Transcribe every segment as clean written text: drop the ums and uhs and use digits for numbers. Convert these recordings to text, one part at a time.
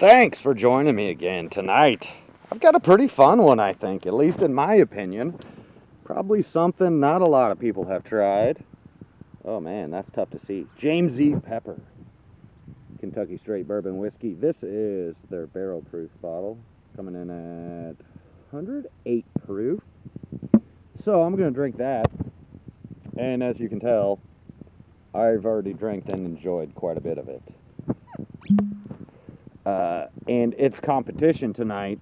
Thanks for joining me again tonight. I've got a pretty fun one, I think, at least in my opinion. Probably something not a lot of people have tried. Oh man, that's tough to see. James E. Pepper, Kentucky Straight Bourbon Whiskey. This is their barrel proof bottle, coming in at 108 proof. So I'm going to drink that. And as you can tell, I've already drank and enjoyed quite a bit of it. And its competition tonight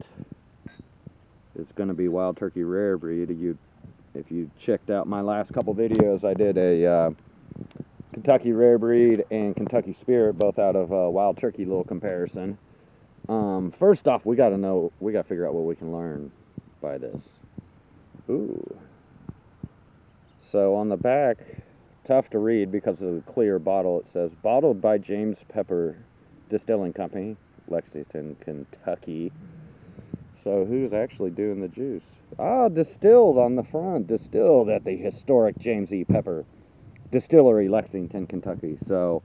is going to be Wild Turkey Rare Breed. If you checked out my last couple videos, I did a Kentucky Rare Breed and Kentucky Spirit, both out of Wild Turkey little comparison. First off, we got to figure out what we can learn by this. Ooh. So on the back, tough to read because of the clear bottle. It says, bottled by James Pepper Distilling Company, Lexington, Kentucky. So who's actually doing the juice? Distilled on the front. Distilled at the historic James E. Pepper Distillery, Lexington, Kentucky. So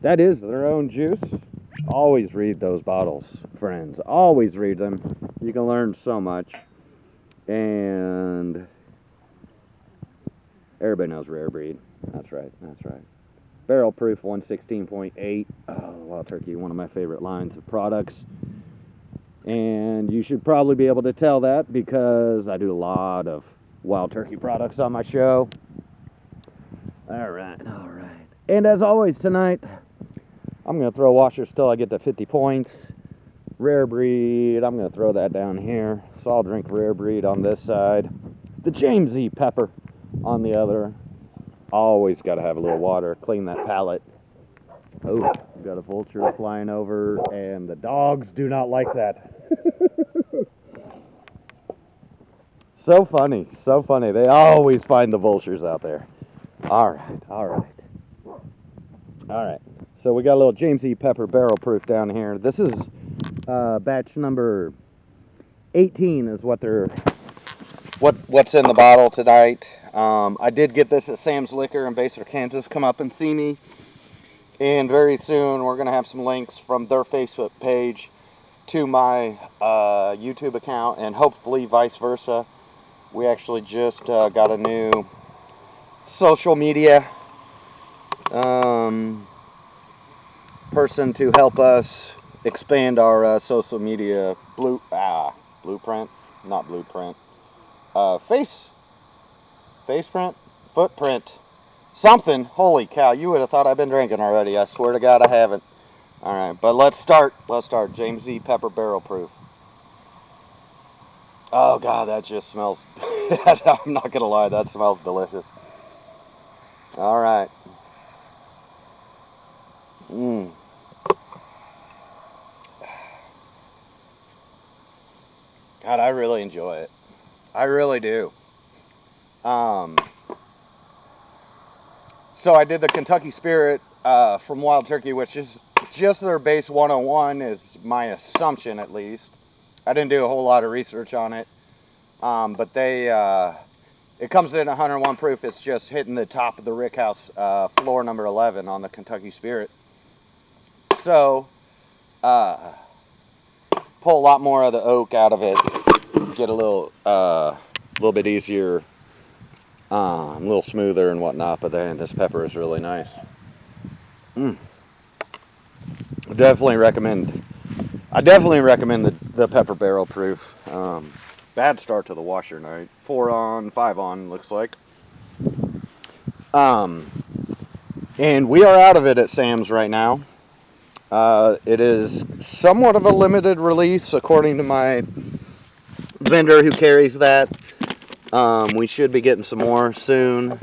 that is their own juice. Always read those bottles, friends. Always read them. You can learn so much. And everybody knows Rare Breed. That's right. Barrel proof 116.8. Wild Turkey, one of my favorite lines of products. And you should probably be able to tell that because I do a lot of Wild Turkey products on my show. All right. And as always tonight, I'm going to throw washers till I get to 50 points. Rare Breed, I'm going to throw that down here. So I'll drink Rare Breed on this side. The James E. Pepper on the other. Always got to have a little water, clean that palate. Oh, got a vulture flying over, and the dogs do not like that. So funny. They always find the vultures out there. All right. So we got a little James E. Pepper barrel proof down here. This is batch number 18 is what's in the bottle tonight. I did get this at Sam's Liquor in Basehor, Kansas. Come up and see me. And very soon we're going to have some links from their Facebook page to my YouTube account, and hopefully vice versa. We actually just got a new social media person to help us expand our social media footprint. Something. Holy cow, you would have thought I've been drinking already. I swear to God I haven't. All right, but let's start. James E. Pepper barrel proof. Oh God, that just smells. I'm not gonna lie, that smells delicious. All right. God, I really enjoy it. I really do. So I did the Kentucky Spirit from Wild Turkey, which is just their base 101, is my assumption at least. I didn't do a whole lot of research on it, but it comes in 101 proof. It's just hitting the top of the rickhouse, floor number 11 on the Kentucky Spirit. So pull a lot more of the oak out of it, get a little bit easier, a little smoother and whatnot. But then this pepper is really nice. I definitely recommend the pepper barrel proof. Bad start to the washer night. 4 on, 5 on, looks like. And we are out of it at Sam's right now. It is somewhat of a limited release, according to my vendor who carries that. We should be getting some more soon.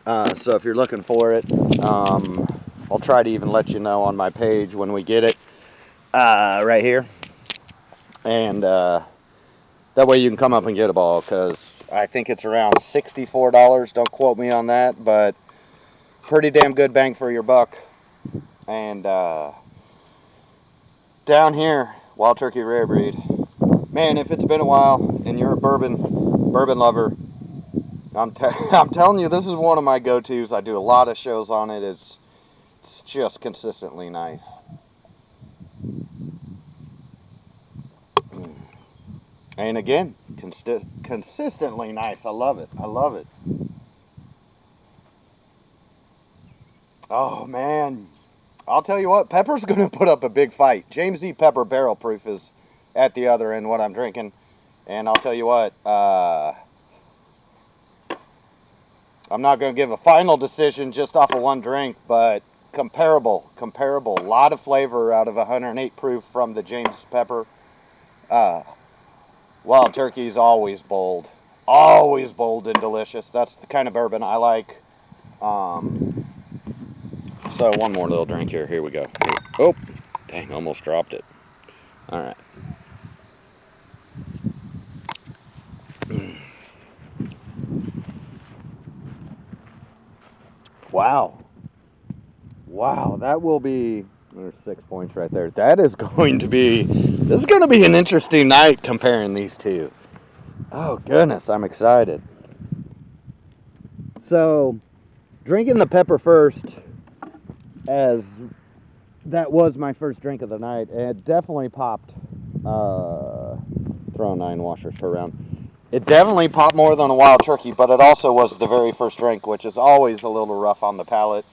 So if you're looking for it, I'll try to even let you know on my page when we get it. Right here. And that way you can come up and get a ball, because I think it's around $64. Don't quote me on that, but pretty damn good bang for your buck. And down here, Wild Turkey Rare Breed. Man, if it's been a while and you're a bourbon lover, I'm telling you, this is one of my go-tos. I do a lot of shows on it. It's just consistently nice. And again, consistently nice. I love it. I love it. Oh, man. I'll tell you what, Pepper's going to put up a big fight. James E. Pepper Barrel Proof is at the other end what I'm drinking. And I'll tell you what, I'm not going to give a final decision just off of one drink, but comparable. A lot of flavor out of 108 proof from the James Pepper. Wild Turkey is always bold and delicious. That's the kind of bourbon I like. So one more little drink here. Here we go. Oh, dang, almost dropped it. All right. Wow, that will be, there's 6 points right there. This is going to be an interesting night comparing these two. Oh goodness, I'm excited. So, drinking the Pepper first, as that was my first drink of the night, and it definitely popped, throwing 9 washers per round. It definitely popped more than a Wild Turkey, but it also was the very first drink, which is always a little rough on the palate.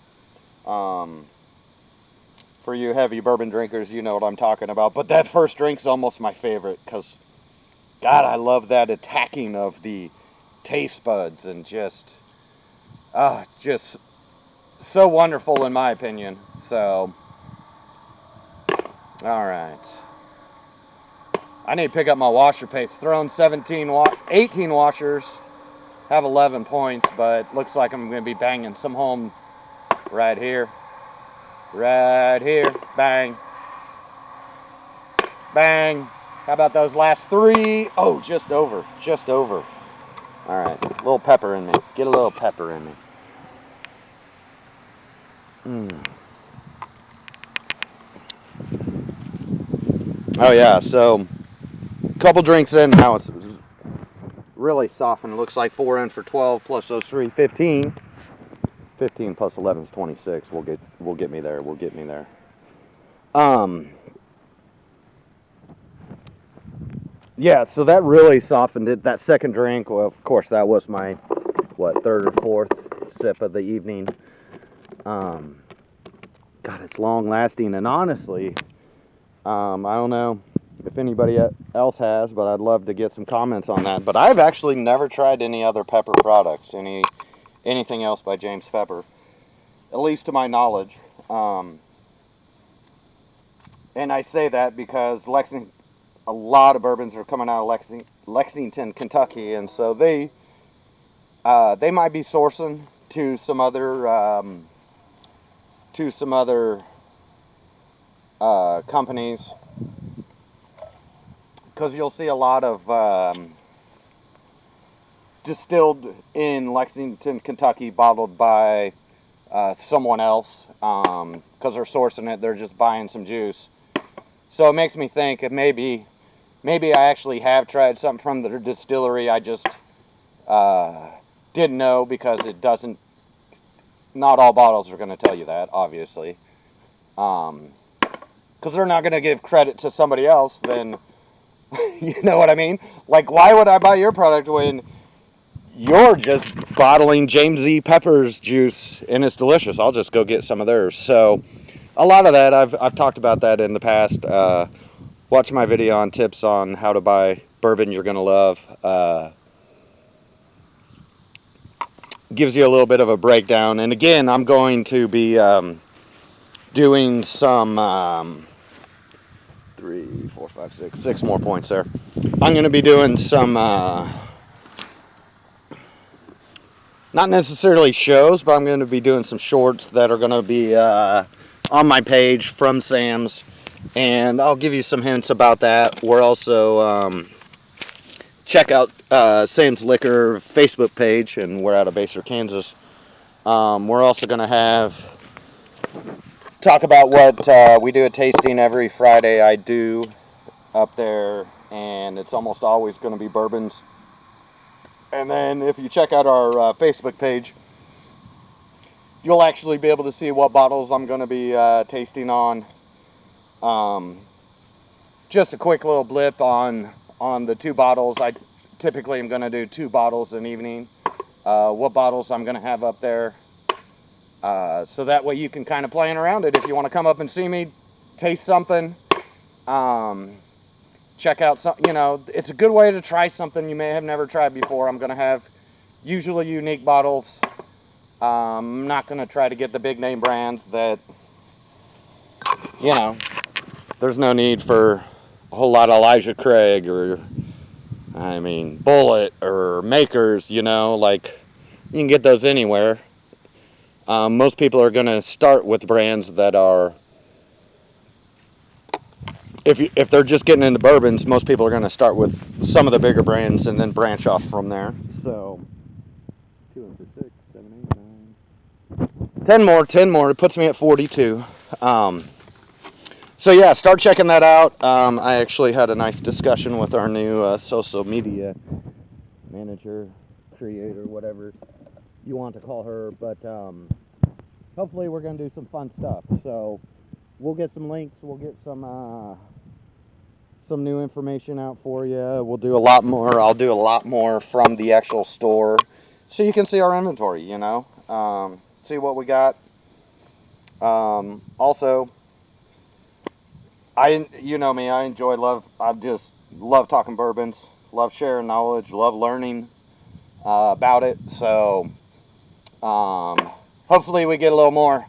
For you heavy bourbon drinkers, you know what I'm talking about. But that first drink's almost my favorite because, God, I love that attacking of the taste buds and just so wonderful in my opinion. So, all right. I need to pick up my washer pace. Thrown 18 washers, have 11 points, but looks like I'm going to be banging some home right here. Right here. Bang. Bang. How about those last 3? Oh, just over. Just over. All right. A little pepper in me. Get a little pepper in me. Oh, yeah. So, a couple drinks in. Now it's really softened. It looks like 4 in for 12 plus those 3, 15. 15 plus 11 is 26. We'll get me there. We'll get me there. Yeah, so that really softened it. That second drink, well, of course, that was my, third or fourth sip of the evening. God, it's long lasting, and honestly, I don't know if anybody else has, but I'd love to get some comments on that. But I've actually never tried any other Pepper products, anything else by James Pepper, at least to my knowledge. And I say that because a lot of bourbons are coming out of Lexington, Kentucky, and so they might be sourcing to some other companies, because you'll see a lot of distilled in Lexington, Kentucky, bottled by someone else, because they're sourcing it. They're just buying some juice. So it makes me think that maybe I actually have tried something from the distillery. I just didn't know, because it doesn't. Not all bottles are going to tell you that, obviously, because they're not going to give credit to somebody else. Then you know what I mean? Like, why would I buy your product when you're just bottling James E. Pepper's juice and it's delicious? I'll just go get some of theirs. So a lot of that, I've talked about that in the past. Watch my video on tips on how to buy bourbon you're going to love. Gives you a little bit of a breakdown. And again, I'm going to be doing some 3, 4, 5, 6 more points there. I'm going to be doing some not necessarily shows, but I'm going to be doing some shorts that are going to be on my page from Sam's, and I'll give you some hints about that. We're also check out Sam's Liquor Facebook page, and we're out of Baser, Kansas. We're also going to talk about what we do a tasting every Friday. I do up there, and it's almost always going to be bourbons. And then if you check out our Facebook page, you'll actually be able to see what bottles I'm going to be tasting on. Just a quick little blip on on the 2 bottles. I typically am going to do 2 bottles an evening. What bottles I'm going to have up there. So that way you can kind of plan around it. If you want to come up and see me, taste something, check out some, you know, it's a good way to try something you may have never tried before. I'm going to have usually unique bottles. I'm not going to try to get the big name brands that, you know, there's no need for a whole lot of Elijah Craig or, I mean, Bullet or Makers, you know, like, you can get those anywhere. Most people are going to start with brands that are, if they're just getting into bourbons, most people are going to start with some of the bigger brands and then branch off from there. So, 2 and 6, 7, 8, 9. 10 more. It puts me at 42. So yeah, start checking that out. I actually had a nice discussion with our new social media manager, creator, whatever you want to call her, but hopefully we're going to do some fun stuff. So we'll get some links, we'll get some new information out for you. We'll do a lot more. I'll do a lot more from the actual store so you can see our inventory, you know, see what we got. Also, you know me, I just love talking bourbons, love sharing knowledge, love learning about it. So hopefully we get a little more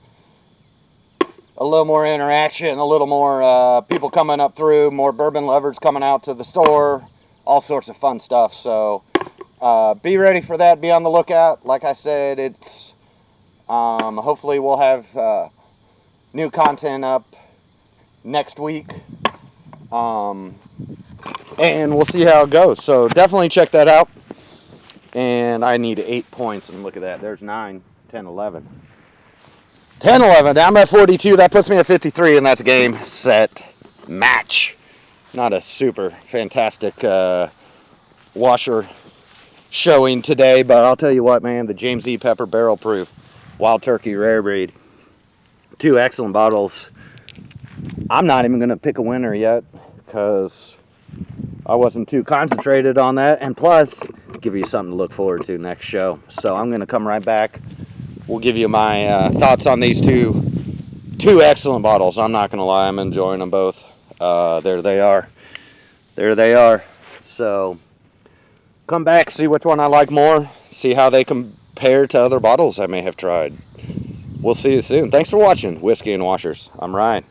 interaction, a little more people coming up through, more bourbon lovers coming out to the store, all sorts of fun stuff. So be ready for that, be on the lookout. Like I said, it's hopefully we'll have new content up next week, and we'll see how it goes. So definitely check that out. And I need 8 points, and look at that, there's 9, 10, 11. 10, 11, I'm at 42, that puts me at 53, and that's game, set, match. Not a super fantastic washer showing today, but I'll tell you what, man, the James E. Pepper Barrel Proof Wild Turkey Rare Breed, 2 excellent bottles. I'm not even going to pick a winner yet, because I wasn't too concentrated on that, and plus, give you something to look forward to next show. So I'm going to come right back. We'll give you my thoughts on these two excellent bottles. I'm not going to lie, I'm enjoying them both. There they are. There they are. So come back, see which one I like more, see how they compare to other bottles I may have tried. We'll see you soon. Thanks for watching Whiskey and Washers. I'm Ryan.